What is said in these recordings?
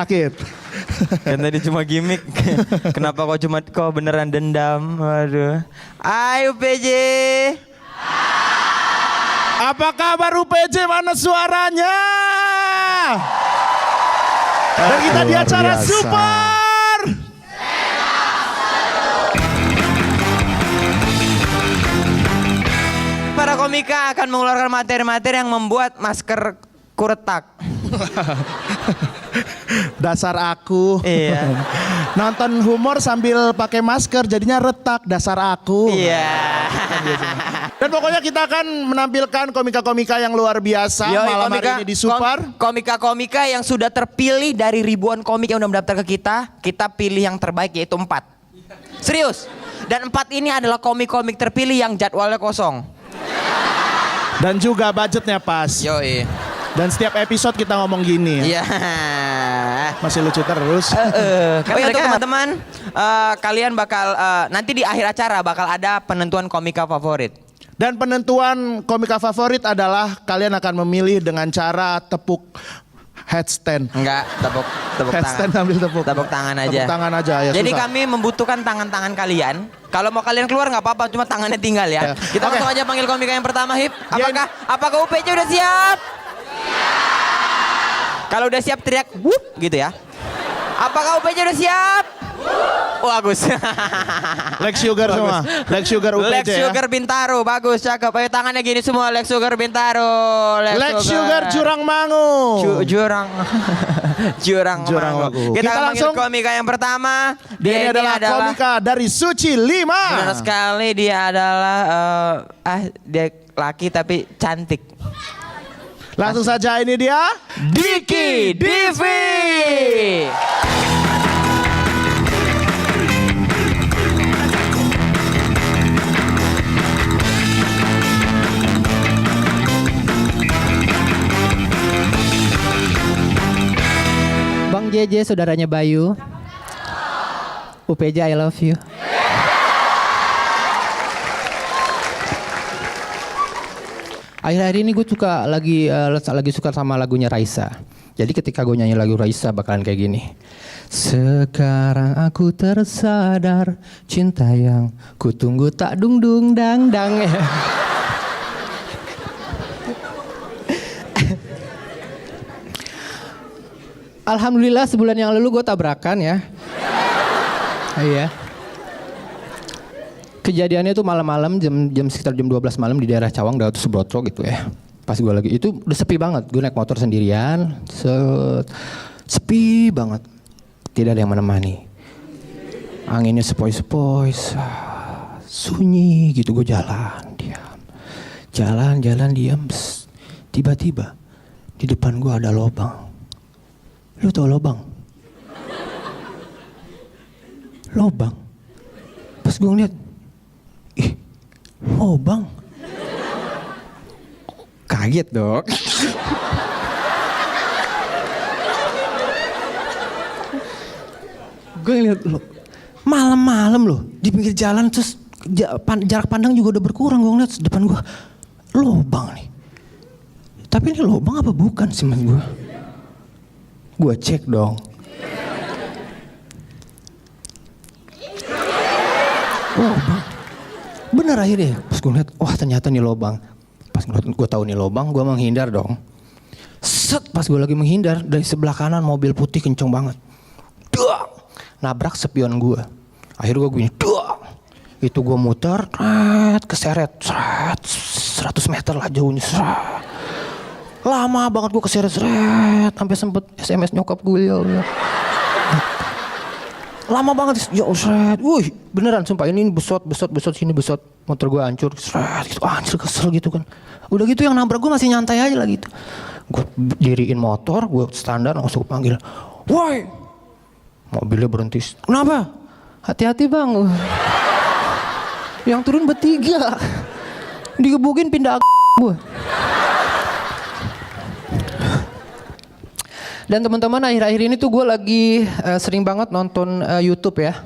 Sakit. Kan tadi cuma gimmick. Kenapa kau beneran dendam? Waduh. Ayo PJ. Apa kabar UPJ? Mana suaranya? Dan kita di acara biasa. Super. Para komika akan mengeluarkan materi-materi yang membuat masker retak. Dasar aku. Iya. Nonton humor sambil pakai masker jadinya retak. Dasar aku. Iya. Dan pokoknya kita akan menampilkan komika-komika yang luar biasa malam hari ini di Super. Komika-komika yang sudah terpilih dari ribuan komik yang udah mendaftar ke kita. Kita pilih yang terbaik yaitu 4. Serius. Dan 4 ini adalah komik-komik terpilih yang jadwalnya kosong. Dan juga budgetnya pas. Yoi. Dan setiap episode kita ngomong gini. Iya. Masih lucu terus. Oke untuk teman-teman, kalian bakal nanti di akhir acara bakal ada penentuan komika favorit. Dan penentuan komika favorit adalah kalian akan memilih dengan cara tepuk headstand. Enggak, tepuk Headstand tangan. sambil tepuk. Tepuk tangan aja. Tepuk tangan aja ya. Jadi susah. kami membutuhkan tangan-tangan kalian. Kalau mau kalian keluar nggak apa-apa, cuma tangannya tinggal ya. Ya. Kita Oke. langsung aja panggil komika yang pertama, Hip. Dia Apakah UPJ udah siap? Kalau udah siap teriak whoop gitu ya. Apakah UPJ udah siap? Bagus. Lex Sugar semua. Lex Sugar UPJ Lex Sugar ya. Bintaro, bagus, cakep. Ayo tangannya gini semua, Lex Sugar Bintaro. Lex Sugar Jurang Mangu. Jurang Jurang Mangu. Mangu. Kita Kita panggil langsung- komika yang pertama. Dia ini adalah komika dari Suci 5. Benar sekali, dia adalah dia laki tapi cantik. Langsung saja ini dia Diki Divi. Bang JJ, saudaranya Bayu. UPJ I love you. Akhir-akhir ini gue suka lagi suka sama lagunya Raisa. Jadi ketika gue nyanyi lagu Raisa bakalan kayak gini. Sekarang aku tersadar cinta yang ku tunggu tak dung dung dang dang. Alhamdulillah sebulan yang lalu gue tabrakan ya. Iya. Kejadiannya itu malam-malam jam sekitar jam 12 malam di daerah Cawang, daerah Subrotro gitu ya. Pas gue lagi itu udah sepi banget. Gue naik motor sendirian, sepi banget. Tidak ada yang menemani. Anginnya sepoi-sepoi, sunyi gitu. Gue jalan, diam. Jalan diam. Tiba-tiba di depan gue ada lobang. Lu tau lobang? Lobang. Pas gue ngeliat, ih, lobang. Kaget dong. Gue ngeliat lo, malam-malam loh di pinggir jalan, terus jarak pandang juga udah berkurang. Gue ngeliat depan gue, lobang nih. Tapi ini lobang apa bukan sih mas gue? Gue cek dong. Lobang. Bener akhirnya. Pas gue ngeliat, wah ternyata nih lobang. Pas gue tahu nih lobang, gue menghindar dong. Set, pas gue lagi menghindar, dari sebelah kanan mobil putih kenceng banget. Duh, nabrak spion gue. Akhirnya gue gini, duh. Itu gue muter, keseret, 100 meter lah jauhnya. Lama banget gue keseret, sampai sempet SMS nyokap gue. Ya. Lama banget, ya wih beneran sumpah ini besot sini besot, motor gue hancur, gitu, hancur kesel gitu kan. Udah gitu yang nabrak gue masih nyantai aja lah gitu. Gue diriin motor, gue standar langsung panggil, woi, mobilnya berhenti. Kenapa? Hati-hati bang. Yang turun bertiga, digebukin pindah gue. Dan teman-teman akhir-akhir ini tuh gue lagi sering banget nonton YouTube ya.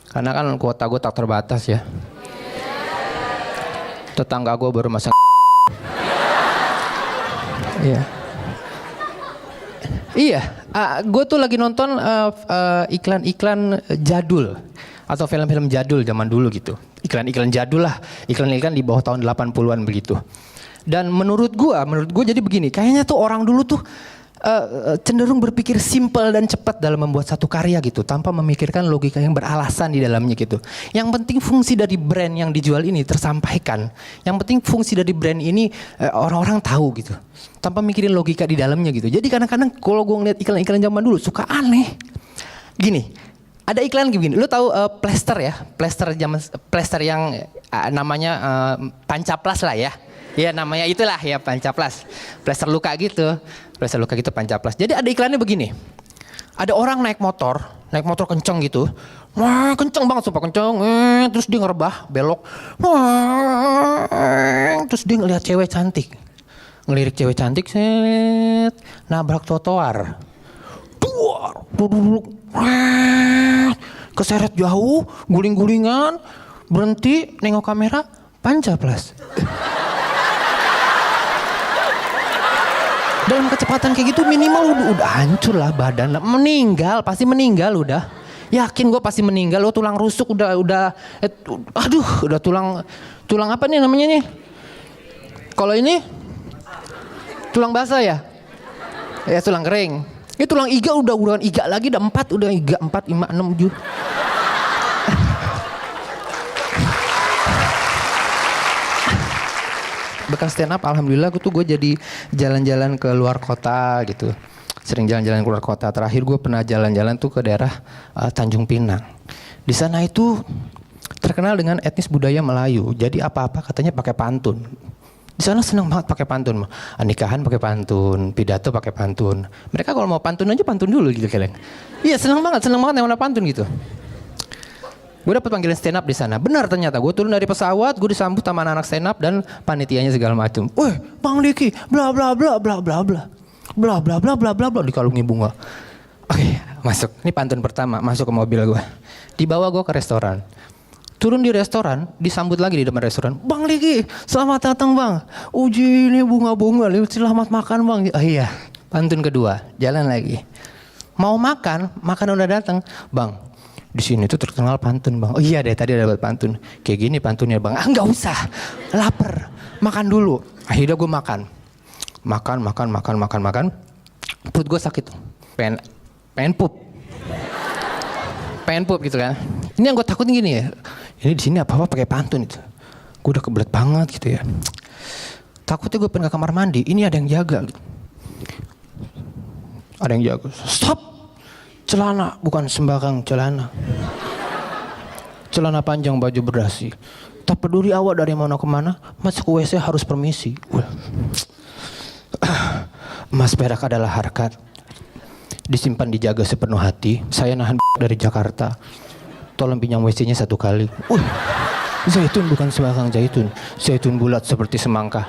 Karena kan kuota gue tak terbatas ya. Tetangga gue baru masang. Iya. Iya, Gue tuh lagi nonton iklan-iklan jadul atau film-film jadul zaman dulu gitu. Iklan-iklan jadul lah, iklan-iklan di bawah tahun 80-an begitu. Dan menurut gue jadi begini, kayaknya tuh orang dulu tuh cenderung berpikir simpel dan cepat dalam membuat satu karya gitu, tanpa memikirkan logika yang beralasan di dalamnya gitu. Yang penting fungsi dari brand yang dijual ini tersampaikan. Yang penting fungsi dari brand ini orang-orang tahu gitu, tanpa mikirin logika di dalamnya gitu. Jadi kadang-kadang kalau gue ngeliat iklan-iklan zaman dulu suka aneh. Gini, ada iklan gini, lu tahu plester ya, plester yang namanya Pancaplas lah ya. Ya namanya itulah ya Pancaplas. Plester luka gitu. Plester luka gitu Pancaplas. Jadi ada iklannya begini. Ada orang naik motor kenceng gitu. Wah, kenceng banget sumpah kenceng. Terus dia ngerebah, belok. Terus dia ngelihat cewek cantik. Ngelirik cewek cantik, set, nabrak trotoar. Duar, keseret jauh, guling-gulingan, berhenti, nengok kamera, Pancaplas. Dalam kecepatan kayak gitu minimal udah hancur lah badan, pasti meninggal udah. Yakin gue pasti meninggal, lo tulang rusuk udah tulang apa nih namanya nih? Kalau ini tulang basah ya? Ya tulang kering. Ini tulang iga udah iga lagi, udah 4, udah iga 4, 5, 6, 7. Bekas stand up, alhamdulillah gue jadi jalan-jalan ke luar kota gitu. Sering jalan-jalan ke luar kota. Terakhir gue pernah jalan-jalan tuh ke daerah Tanjung Pinang. Di sana itu terkenal dengan etnis budaya Melayu. Jadi apa-apa katanya pakai pantun. Di sana seneng banget pakai pantun. Nikahan pakai pantun, pidato pakai pantun. Mereka kalau mau pantun aja pantun dulu gitu kalian. Iya seneng banget yang mana pantun gitu. Gue dapet panggilan stand up di sana. Benar ternyata. Gue turun dari pesawat, gue disambut sama anak stand up dan panitianya segala macam. Weh, Bang Diki, bla bla bla bla bla bla. Bla bla bla bla bla bla dikalungi bunga. Oke, masuk. Ini pantun pertama, masuk ke mobil gue. Dibawa gue ke restoran. Turun di restoran, disambut lagi di depan restoran. Bang Diki, selamat datang Bang. Uji ini bunga-bunga, selamat makan Bang. Oh iya, pantun kedua, jalan lagi. Mau makan udah datang. Bang, di sini tuh terkenal pantun Bang. Oh iya deh tadi ada pantun. Kayak gini pantunnya Bang. Nggak usah. Lapar. Makan dulu. Akhirnya gue makan. Makan. Perut gue sakit. Pengen pup gitu kan. Ini yang gue takutin gini ya. Ini di sini apa-apa pakai pantun itu. Gue udah kebelet banget gitu ya. Takutnya gue pengen ke kamar mandi. Ini ada yang jaga. Ada yang jaga. Stop. Celana, bukan sembarang celana. Celana panjang baju berdasi. Tak peduli awak dari mana ke mana, masuk ke WC harus permisi. Emas perak adalah harkat. Disimpan dijaga sepenuh hati. Saya nahan dari Jakarta. Tolong pinjam WC-nya 1 kali. Zaitun bukan sembarang zaitun. Zaitun bulat seperti semangka.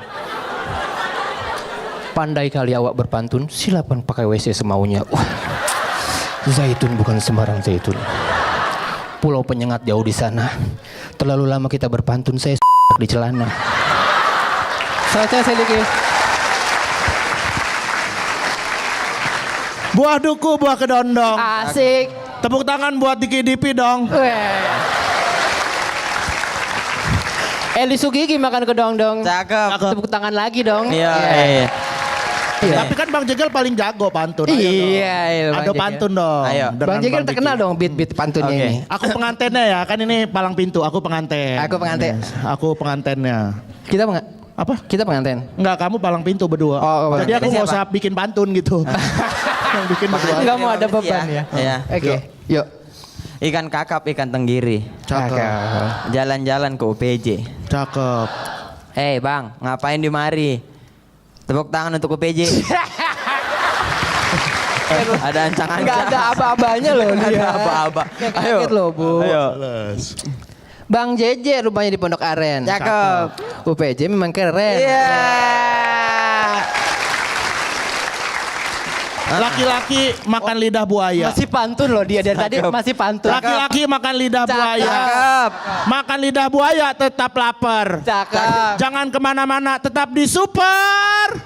Pandai kali awak berpantun, silakan pakai WC semaunya. Zaitun bukan sembarang zaitun. Pulau penyengat jauh di sana. Terlalu lama kita berpantun, saya di celana. Saya sedikit. Buah duku, buah kedondong. Asik. Tepuk tangan buat Diki Dipi dong. Eli Sugigi makan kedong-dong. Cakep. Tepuk tangan lagi dong. Iya. Tapi kan Bang Jegel paling jago pantun. Ayo Iya, dong. Ada pantun dong. Ayo. Bang Jegel terkenal dong beat-beat pantunnya Oke. ini. Aku pengantennya ya, kan ini palang pintu. Aku penganten. Aku pengantennya. Kita Apa? Kita pengantin. Enggak, kamu palang pintu berdua. Oh, Jadi aku nggak siapa? usah bikin pantun gitu. Yang bikin berdua. Enggak mau ada beban ya. Iya. Oke, yuk. Ikan kakap, ikan tenggiri. Cakep. Jalan-jalan ke UPJ. Cakep. Bang, ngapain di mari? Tepuk tangan untuk UPJ. Ada ancang-ancang. Enggak ada apa-apanya loh dia. Ada apa-apa. Ayo. Kaget loh, Bu. Ayo. Bang JJ rupanya di Pondok Aren. Cakep. UPJ memang keren. Iya. Laki-laki makan lidah buaya. Masih pantun loh dia dari tadi Cakep. masih pantun. Laki-laki makan lidah Cakep. buaya. Cakep. Makan lidah buaya tetap lapar. Cakep. Jangan kemana-mana, tetap di Super